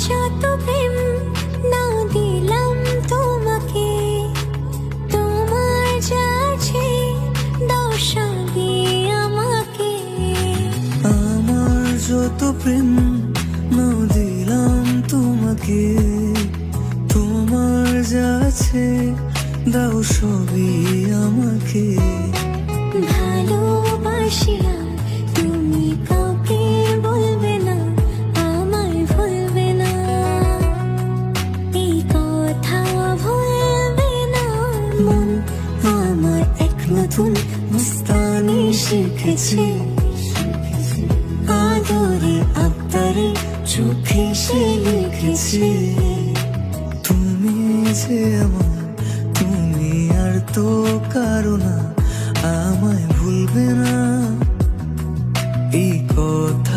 যত প্রেম না দিলাম তোমাকে, তোমার যা আছে দাও সবই আমাকে। আমার যত প্রেম না দিলাম তোমাকে, তোমার যা আছে দাও সবই আমাকে। ভালোবাসিলাম তুমি কাউকে বলবে না, আমায় ভুলবে না, এই কথা ভুলবে না। মন আমার এক নতুন মস্তানি শিখেছে, আদরে আবদারে চোখে সে লিখেছে। তুমি যে আমার, তুমি আর তো কারো না, আমায় ভুলবে না, এই কথা